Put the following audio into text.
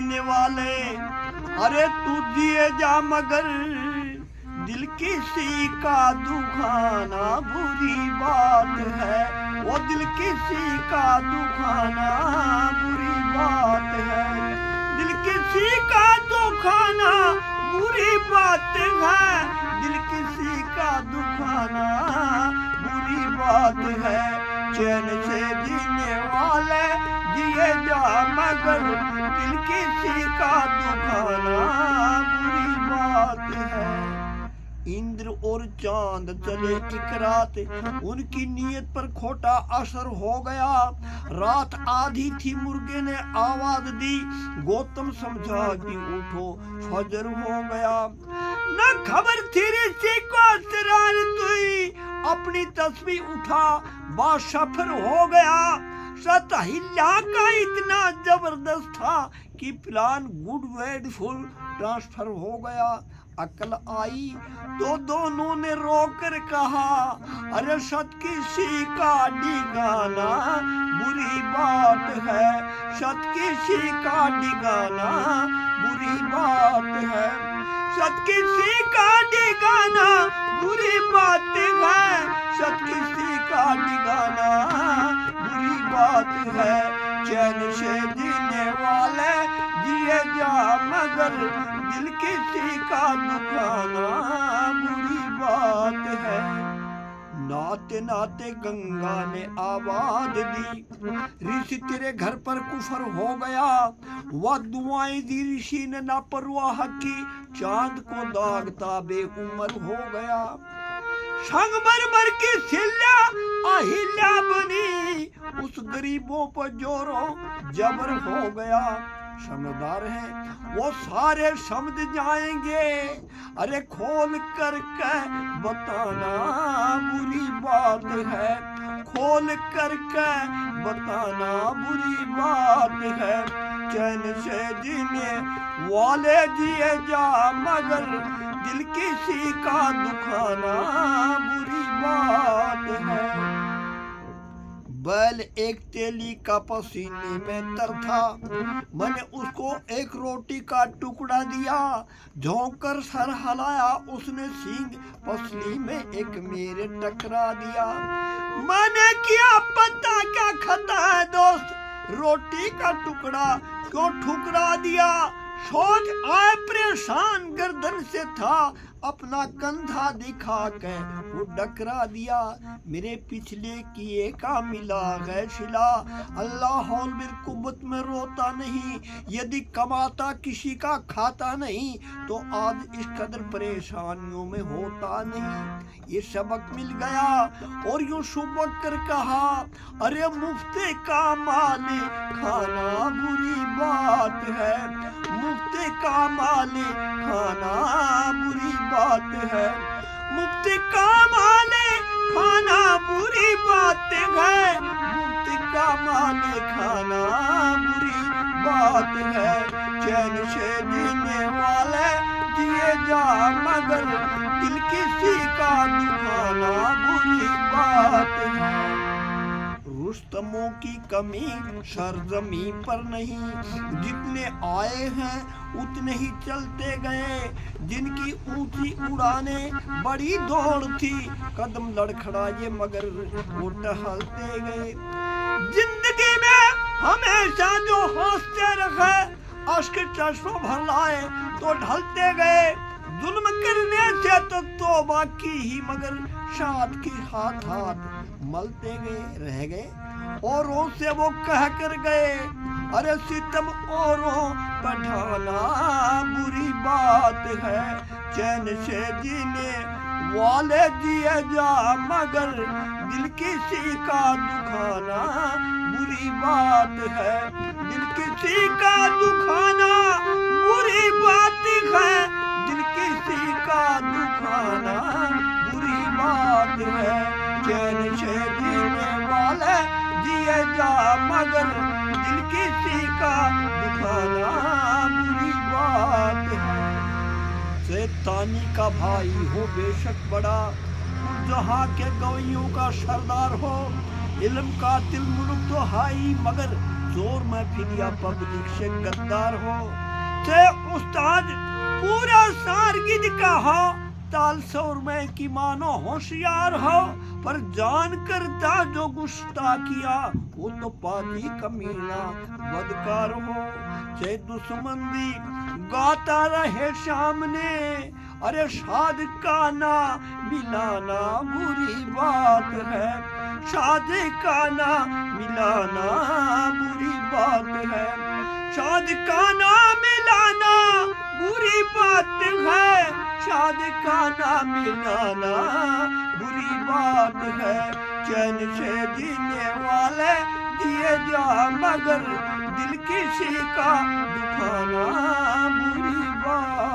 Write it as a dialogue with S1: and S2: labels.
S1: जीने वाले, अरे तू जिए जा मगर दिल किसी का दुखाना बुरी बात है, वो दिल किसी का दुखाना बुरी बात है, दिल किसी का दुखाना बुरी बात है, दिल किसी का दुखाना बुरी बात है। चैन से जीने वाले जिए जा मगर दिल किसी का दुखाना बुरी बात है। इंद्र और चांद चले एक रात, उनकी नीयत पर खोटा असर हो गया। रात आधी थी, मुर्गे ने आवाज दी, गौतम समझा कि उठो फजर हो गया। न खबर थी ऋषि को शरारत हुई, अपनी तस्वीर उठा बासफर हो गया। सतहिल्ला का इतना जबरदस्त था कि प्लान गुड वेड फुल ट्रांसफर हो गया। अकल आई तो दोनों ने रोकर कहा, अरे सत किसी का डिगाना बुरी बात है, सत किसी का डिगाना बुरी बात है, सत किसी का डिगाना बुरी बात है, सत किसी का डिगाना बुरी बात है। चैन से जीने वाले जिए जा मगर दिल किसी का दुखाना बुरी बात है। नाते नाते गंगा ने आवाज दी, ऋषि तेरे घर पर कुफर हो गया। वह दुआएं दी ऋषि ने ना परवाह की, चांद को दागता बेउमर हो गया। संगमरमर की सिल्या अहिल्या बनी, उस गरीबों पर जोरो जबर हो गया। समझदार हैं वो सारे समझ जाएंगे, अरे खोल कर के बताना बुरी बात है, खोल कर के बताना बुरी बात है। चैन से जीने वाले जिए जा मगर दिल किसी का दुखाना बुरी बात है। बैल एक तेली का पसीने में तर था, मैंने उसको एक रोटी का टुकड़ा दिया। झोंक कर सर हलाया उसने, सींग पसली में एक मेरे टकरा दिया। मैंने किया पता क्या खता है दोस्त, रोटी का टुकड़ा क्यों ठुकरा दिया। सोच आए परेशान गर्दन से था, अपना कंधा दिखा के वो डकरा दिया। मेरे पिछले किए का मिला है सिला, अल्लाह हौल मेरी कुव्वत में रोता नहीं। यदि कमाता किसी का खाता नहीं तो आज इस कदर परेशानियों में होता नहीं। ये सबक मिल गया और यूं सुबक कर कहा, अरे मुफ्ते का माले खाना बुरी बात है, मुफ्ते का माले खाना बुरी बात है, मुफ्ती का माले खाना बुरी बात है, मुफ्ती का माले खाना बुरी बात है। चैन से जीने वाले जिए जा मगर दिल किसी का दुखाना बुरी बात है। रुस्तमों की कमी सरजमी पर नहीं, जितने आए हैं उतने ही चलते गए। जिनकी ऊंची उड़ाने बड़ी दौड़ थी, कदम लड़खड़ाए मगर वो टहलते गए। जिंदगी में हमेशा जो हंसते रखे, अश्क चश्मों भर लाए तो ढलते गए। जुल्म करने से तो तौबा की ही मगर साथ की हाथ हाथ मलते गए रह गए। औरों से वो कह कर गए, अरे सितम औरों बढ़ाना बुरी बात है। चैन से जीने वाले जिए जा मगर दिल किसी का दुखाना बुरी बात है, दिल किसी का दुखाना बुरी बात है, दिल किसी का दुखाना बुरी बात है। चैन से जीने वाले जिए जा मगर दिल किसी का दुखाना बुरी बात है। शैतानी का भाई हो बेशक बड़ा, जहाँ के गवैयों का सरदार हो, इल्म का तिल मुल्क तो हाई मगर زور محفل یا پبلک سے گدار ہو، سے استاد پورا سارگد کا ہو، تال سور میں کی مانو ہوشیار ہو، پر جان کرتا جو گشتا کیا وہ تو پاتی کمینہ بدکار ہو۔ سے دشمن بھی گاتا رہے سامنے، ارے شاد کا نا ملانا بری بات ہے، شاد کا نا ملانا بری بات ہے، شاد کا نا ملانا بری بات ہے، شاد کا نا ملانا بری بات ہے، چین سے جینے والے دیے جا مگر دل کسی کا دکھانا بری بات